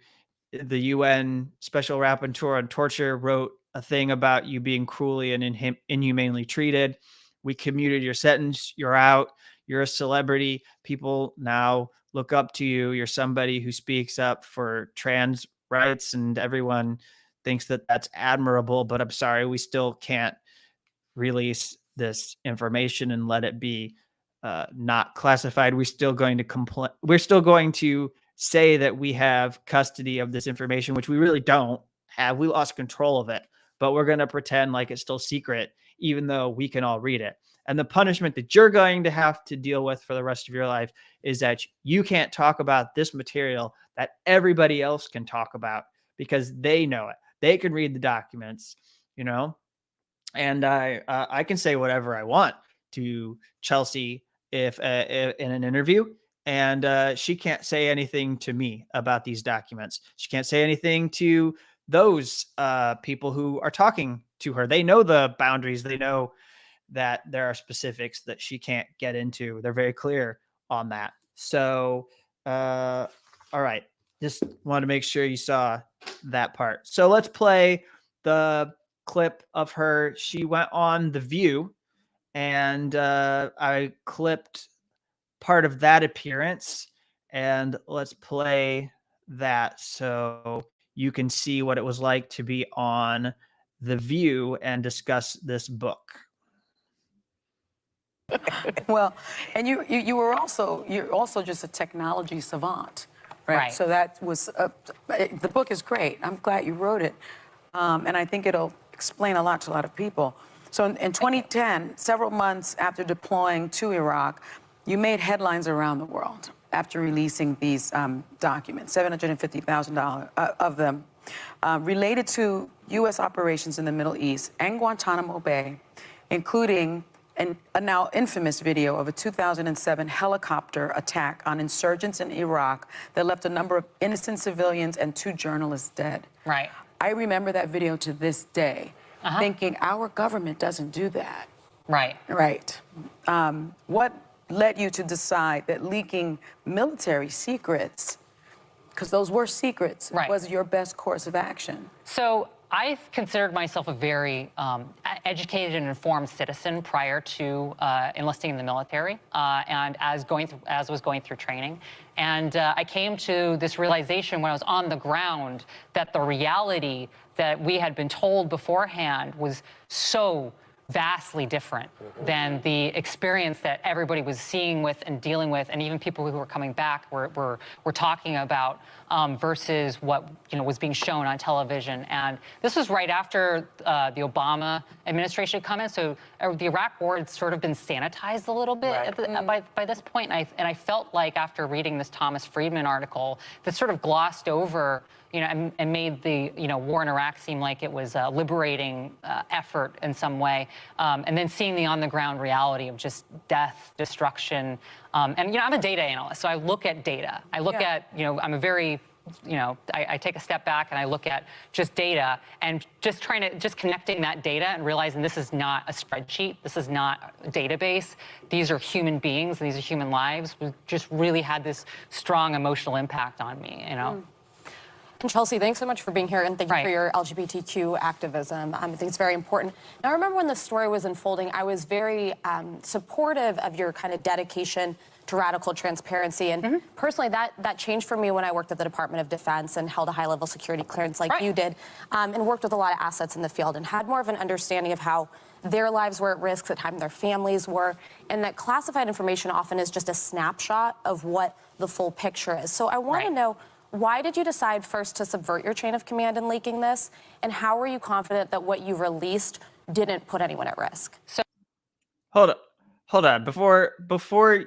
The UN Special Rapporteur on Torture wrote a thing about you being cruelly and inhumanely treated. We commuted your sentence. You're out. You're a celebrity. People now look up to you. You're somebody who speaks up for trans rights, and everyone thinks that that's admirable. But I'm sorry, we still can't release this information and let it be not classified. We're still going to say that we have custody of this information, which we really don't have. We lost control of it, but we're going to pretend like it's still secret, even though we can all read it. And the punishment that you're going to have to deal with for the rest of your life is that you can't talk about this material that everybody else can talk about, because they know it. They can read the documents, and I can say whatever I want to Chelsea if in an interview, and she can't say anything to me about these documents. She can't say anything to those people who are talking to her. They know the boundaries. They know that there are specifics that she can't get into. They're very clear on that. So, all right. Just want to make sure you saw that part. So let's play the clip of her. She went on The View, and I clipped part of that appearance, and let's play that so you can see what it was like to be on the view and discuss this book. Well, and you're also just a technology savant, right? Right. So that was the book is great. I'm glad you wrote it, and I think it'll explain a lot to a lot of people. So in 2010, several months after deploying to Iraq, you made headlines around the world after releasing these documents, $750,000 of them, related to U.S. operations in the Middle East and Guantanamo Bay, including a now infamous video of a 2007 helicopter attack on insurgents in Iraq that left a number of innocent civilians and 2 journalists dead. Right. I remember that video to this day, thinking our government doesn't do that. Right. Right. What led you to decide that leaking military secrets, because those were secrets, was your best course of action? So I considered myself a very educated and informed citizen prior to enlisting in the military, and as was going through training. And I came to this realization when I was on the ground that the reality that we had been told beforehand was so vastly different than the experience that everybody was seeing with and dealing with, and even people who were coming back were talking about, versus what was being shown on television. And this was right after the Obama administration had come in, so the Iraq war had sort of been sanitized a little bit by this point. And I felt like after reading this Thomas Friedman article that sort of glossed over, and made the war in Iraq seem like it was a liberating effort in some way, and then seeing the on-the-ground reality of just death, destruction, and I'm a data analyst, so I look at data. I look at I'm a very I take a step back and I look at just data and just connecting that data and realizing this is not a spreadsheet, this is not a database. These are human beings, these are human lives. Just really had this strong emotional impact on me. And Chelsea, thanks so much for being here, and thank you for your LGBTQ activism. I think it's very important. Now, I remember when the story was unfolding, I was very supportive of your kind of dedication to radical transparency. And personally, that changed for me when I worked at the Department of Defense and held a high-level security clearance like you did, and worked with a lot of assets in the field and had more of an understanding of how their lives were at risk, the time their families were, and that classified information often is just a snapshot of what the full picture is. So I want to know, why did you decide first to subvert your chain of command in leaking this? And how were you confident that what you released didn't put anyone at risk? So hold on. Before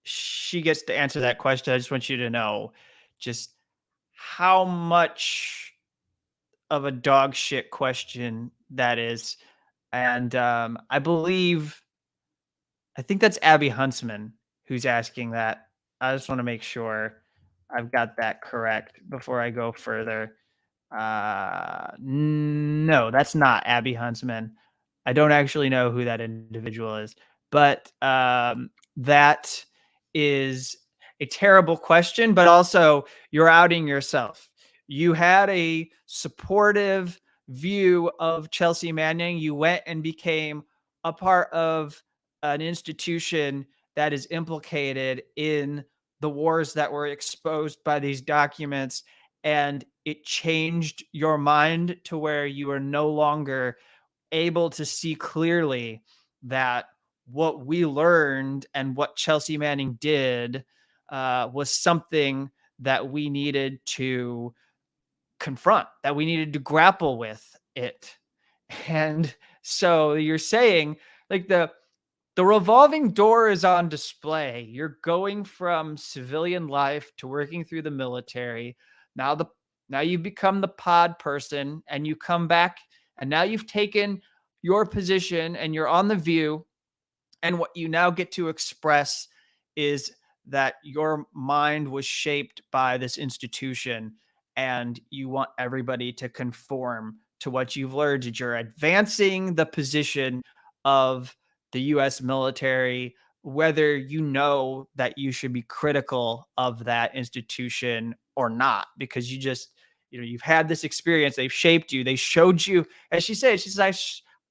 she gets to answer that question, I just want you to know just how much of a dog shit question that is. And I think that's Abby Huntsman who's asking that. I just want to make sure I've got that correct before I go further. No, that's not Abby Huntsman. I don't actually know who that individual is, but that is a terrible question, but also you're outing yourself. You had a supportive view of Chelsea Manning. You went and became a part of an institution that is implicated in the wars that were exposed by these documents, and it changed your mind to where you are no longer able to see clearly that what we learned and what Chelsea Manning did was something that we needed to confront, that we needed to grapple with it. And so you're saying, like, the revolving door is on display. You're going from civilian life to working through the military. Now you become the pod person, and you come back, and now you've taken your position and you're on The View. And what you now get to express is that your mind was shaped by this institution, and you want everybody to conform to what you've learned. That you're advancing the position of the U.S. military, whether you know that you should be critical of that institution or not, because you've had this experience. They've shaped you. They showed you, as she says,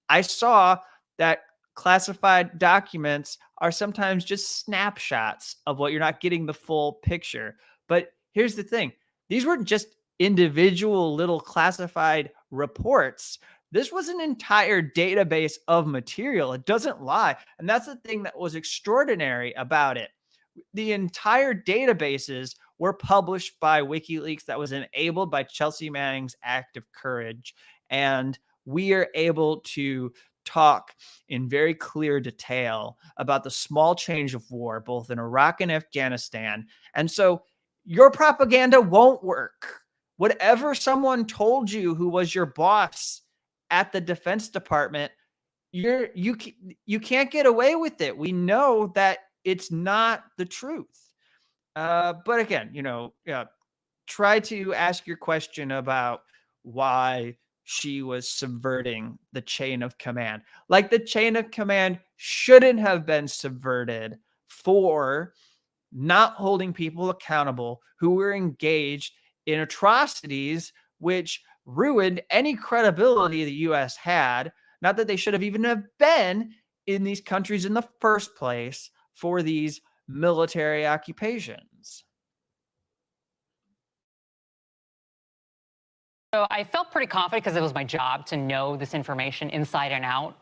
I saw that classified documents are sometimes just snapshots of what you're not getting the full picture. But here's the thing. These weren't just individual little classified reports. This was an entire database of material. It doesn't lie. And that's the thing that was extraordinary about it. The entire databases were published by WikiLeaks that was enabled by Chelsea Manning's act of courage. And we are able to talk in very clear detail about the small change of war, both in Iraq and Afghanistan. And so your propaganda won't work. Whatever someone told you who was your boss at the Defense Department, you can't get away with it. We know that it's not the truth. But again, try to ask your question about why she was subverting the chain of command. Like the chain of command shouldn't have been subverted for not holding people accountable who were engaged in atrocities which ruined any credibility the U.S. had. Not that they should have even have been in these countries in the first place for these military occupations. So I felt pretty confident because it was my job to know this information inside and out.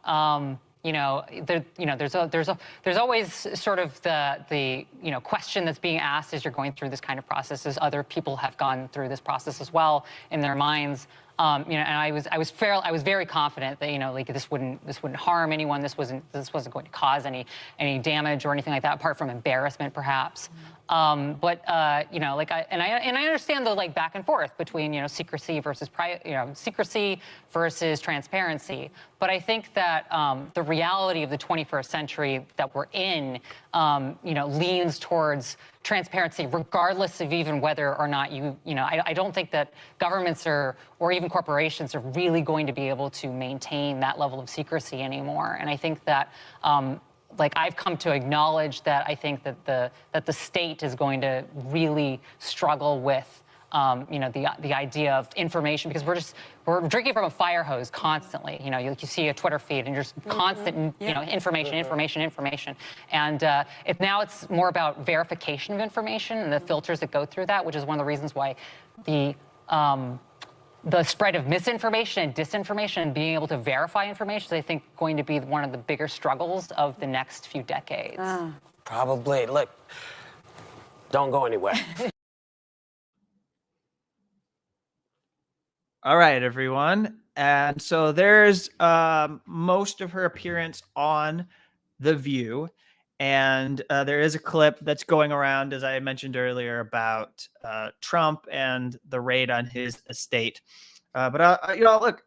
There's always sort of the question that's being asked as you're going through this kind of process, as other people have gone through this process as well in their minds. And I was very confident that this wouldn't harm anyone. This wasn't going to cause any damage or anything like that, apart from embarrassment, perhaps. I understand the back and forth between secrecy versus secrecy versus transparency. But I think that the reality of the 21st century that we're in, leans towards transparency, regardless of even whether or not I don't think that governments or even corporations are really going to be able to maintain that level of secrecy anymore. And I think that I've come to acknowledge that I think that the state is going to really struggle with the idea of information, because we're drinking from a fire hose constantly. You see a Twitter feed and just constant information. And it's more about verification of information and the filters that go through that, which is one of the reasons why the spread of misinformation and disinformation and being able to verify information is, I think, going to be one of the bigger struggles of the next few decades. Probably. Look, don't go anywhere. All right, everyone. And so there's most of her appearance on The View. And there is a clip that's going around, as I mentioned earlier, about Trump and the raid on his estate. Look,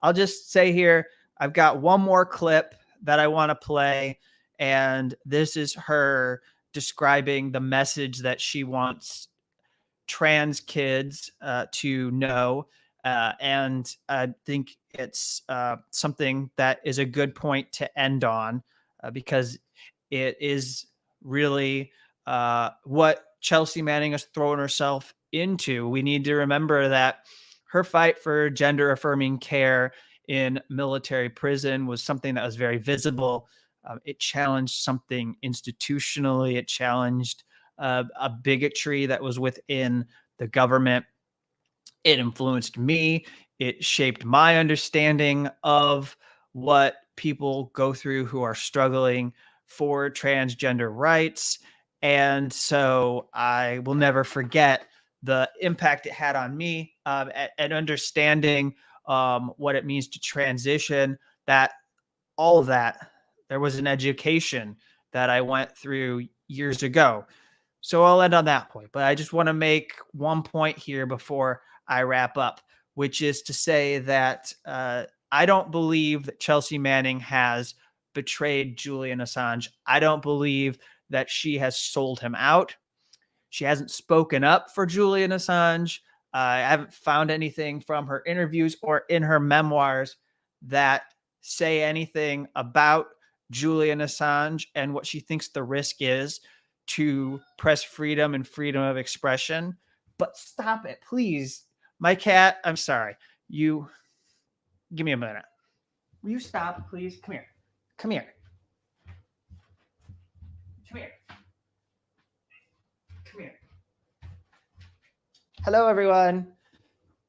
I'll just say here, I've got one more clip that I want to play. And this is her describing the message that she wants trans kids to know. And I think it's something that is a good point to end on because it is really what Chelsea Manning has thrown herself into. We need to remember that her fight for gender affirming care in military prison was something that was very visible. It challenged something institutionally. It challenged a bigotry that was within the government. It influenced me. It shaped my understanding of what people go through who are struggling for transgender rights. And so I will never forget the impact it had on me and understanding what it means to transition, that all of that, there was an education that I went through years ago. So I'll end on that point. But I just want to make one point here before I wrap up, which is to say that I don't believe that Chelsea Manning has betrayed Julian Assange. I don't believe that she has sold him out. She hasn't spoken up for Julian Assange. I haven't found anything from her interviews or in her memoirs that say anything about Julian Assange and what she thinks the risk is to press freedom and freedom of expression. But stop it, please. My cat, I'm sorry. You give me a minute. Will you stop, please? Come here. Come here. Come here. Come here. Hello, everyone.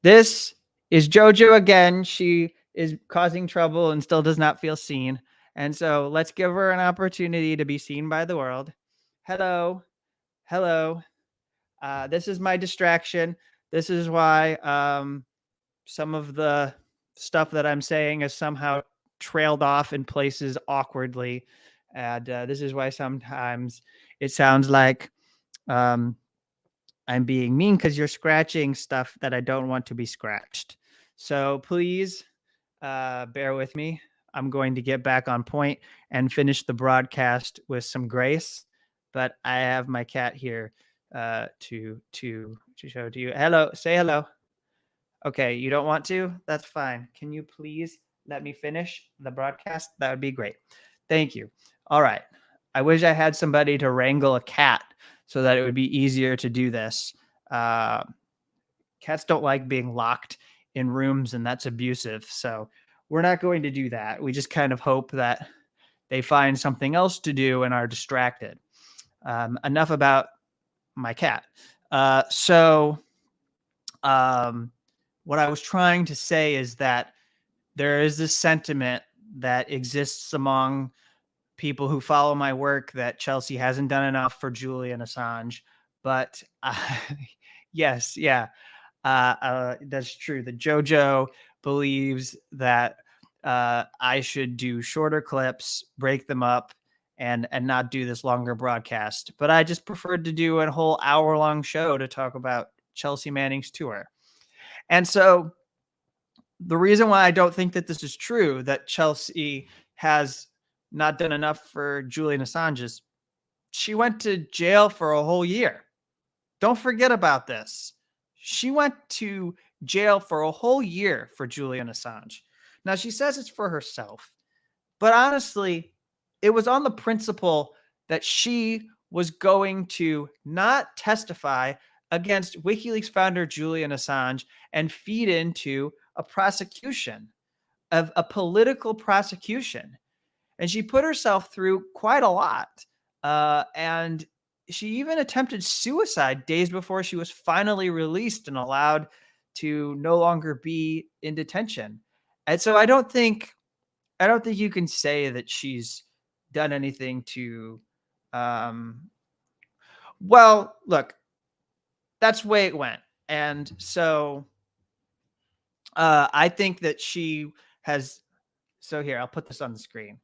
This is JoJo again. She is causing trouble and still does not feel seen. And so let's give her an opportunity to be seen by the world. Hello. Hello. This is my distraction. This is why some of the stuff that I'm saying is somehow trailed off in places awkwardly. And this is why sometimes it sounds like I'm being mean because you're scratching stuff that I don't want to be scratched. So please bear with me. I'm going to get back on point and finish the broadcast with some grace. But I have my cat here to show to you. Hello, say hello. Okay, you don't want to? That's fine. Can you please let me finish the broadcast? That would be great. Thank you. All right. I wish I had somebody to wrangle a cat so that it would be easier to do this. Cats don't like being locked in rooms, and that's abusive. So we're not going to do that. We just kind of hope that they find something else to do and are distracted. Enough about my cat. What I was trying to say is that there is this sentiment that exists among people who follow my work that Chelsea hasn't done enough for Julian Assange. But yes, yeah, that's true. The JoJo believes that I should do shorter clips, break them up, and not do this longer broadcast. But I just preferred to do a whole hour-long show to talk about Chelsea Manning's tour. And so the reason why I don't think that this is true, that Chelsea has not done enough for Julian Assange, is she went to jail for a whole year. Don't forget about this. She went to jail for a whole year for Julian Assange. Now, she says it's for herself, but honestly, it was on the principle that she was going to not testify against WikiLeaks founder Julian Assange and feed into a prosecution, of a political prosecution. And she put herself through quite a lot. And she even attempted suicide days before she was finally released and allowed to no longer be in detention. And so I don't think you can say that she's done anything to, well, look, that's the way it went. And so I think that she has, so here, I'll put this on the screen.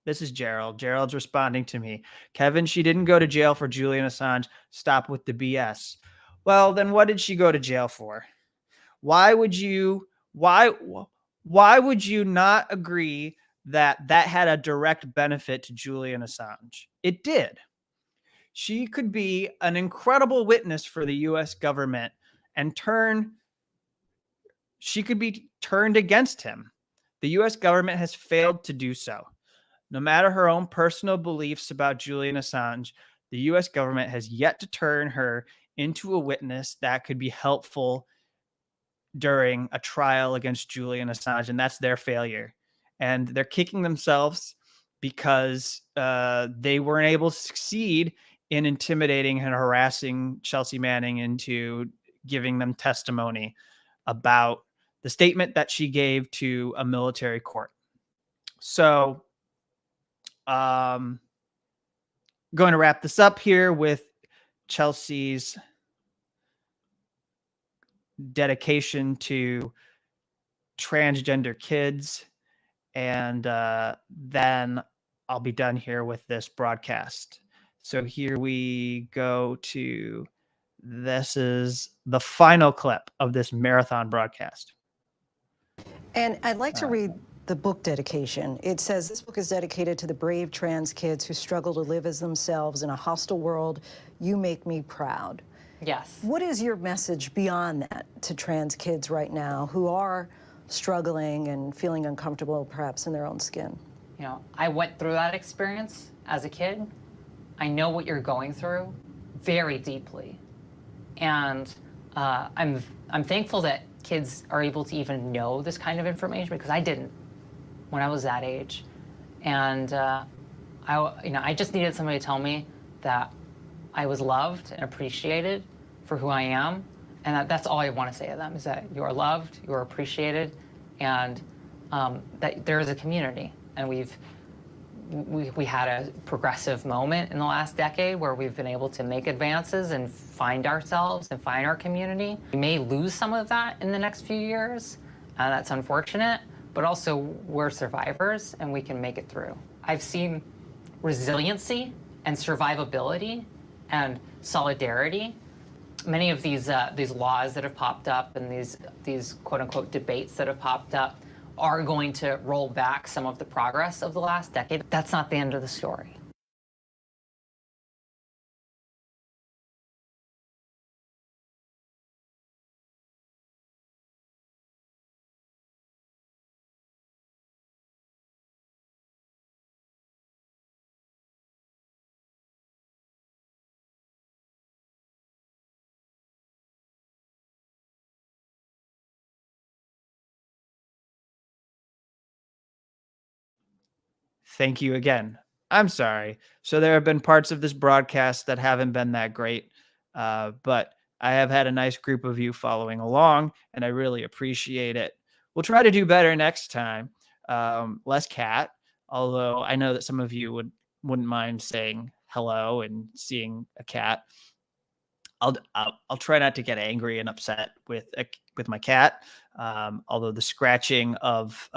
This is Gerald. Gerald's responding to me. Kevin, she didn't go to jail for Julian Assange. Stop with the BS. Well, then what did she go to jail for? Why would you not agree that had a direct benefit to Julian Assange? It did. She could be an incredible witness for the US government and she could be turned against him. The US government has failed to do so. No matter her own personal beliefs about Julian Assange, the US government has yet to turn her into a witness that could be helpful during a trial against Julian Assange, and that's their failure. And they're kicking themselves because they weren't able to succeed in intimidating and harassing Chelsea Manning into giving them testimony about the statement that she gave to a military court. So going to wrap this up here with Chelsea's dedication to transgender kids. And then I'll be done here with this broadcast. So here we go to, this is the final clip of this marathon broadcast. And I'd like to read the book dedication. It says, this book is dedicated to the brave trans kids who struggle to live as themselves in a hostile world. You make me proud. Yes. What is your message beyond that to trans kids right now who are struggling and feeling uncomfortable perhaps in their own skin? You know, I went through that experience as a kid. I know what you're going through very deeply. And I'm thankful that kids are able to even know this kind of information, because I didn't when I was that age. And I just needed somebody to tell me that I was loved and appreciated for who I am. And that's all I want to say to them, is that you are loved, you are appreciated, and that there is a community, and we had a progressive moment in the last decade where we've been able to make advances and find ourselves and find our community. We may lose some of that in the next few years. That's unfortunate, but also we're survivors and we can make it through. I've seen resiliency and survivability and solidarity. Many of these laws that have popped up and these quote unquote debates that have popped up are going to roll back some of the progress of the last decade. That's not the end of the story. Thank you again. I'm sorry. So there have been parts of this broadcast that haven't been that great, but I have had a nice group of you following along, and I really appreciate it. We'll try to do better next time. Less cat, although I know that some of you wouldn't mind saying hello and seeing a cat. I'll try not to get angry and upset with my cat. Although the scratching of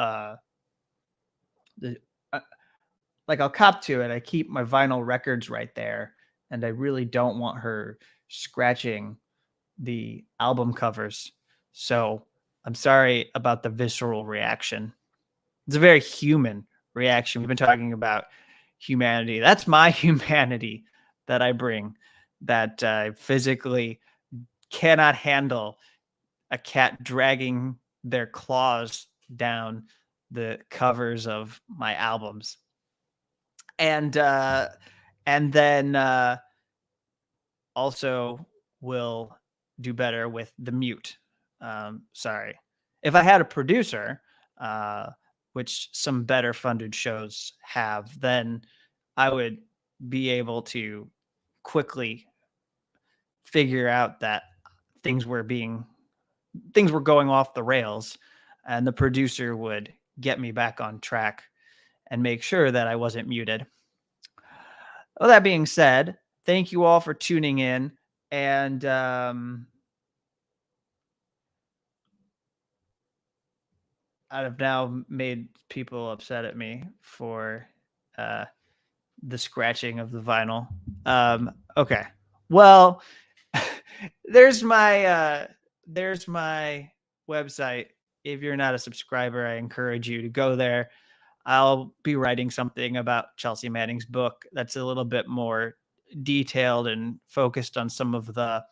the like I'll cop to it. I keep my vinyl records right there, and I really don't want her scratching the album covers. So I'm sorry about the visceral reaction. It's a very human reaction. We've been talking about humanity. That's my humanity that I bring, that I physically cannot handle a cat dragging their claws down the covers of my albums. And then also will do better with the mute. Sorry. If I had a producer, which some better funded shows have, then I would be able to quickly figure out that things were going off the rails, and the producer would get me back on track and make sure that I wasn't muted. Well, that being said, thank you all for tuning in. And I've now made people upset at me for the scratching of the vinyl. Okay. Well, there's my website. If you're not a subscriber, I encourage you to go there. I'll be writing something about Chelsea Manning's book that's a little bit more detailed and focused on some of the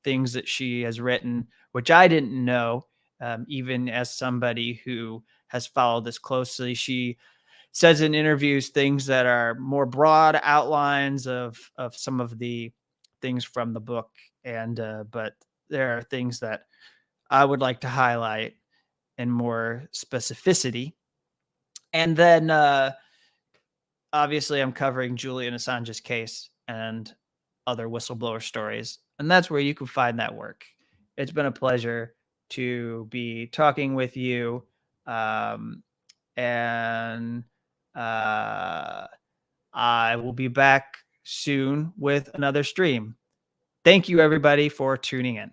things that she has written, which I didn't know, even as somebody who has followed this closely. She says in interviews things that are more broad outlines of some of the things from the book, and but there are things that I would like to highlight in more specificity. And then obviously I'm covering Julian Assange's case and other whistleblower stories, and that's where you can find that work. It's been a pleasure to be talking with you, and I will be back soon with another stream. Thank you, everybody, for tuning in.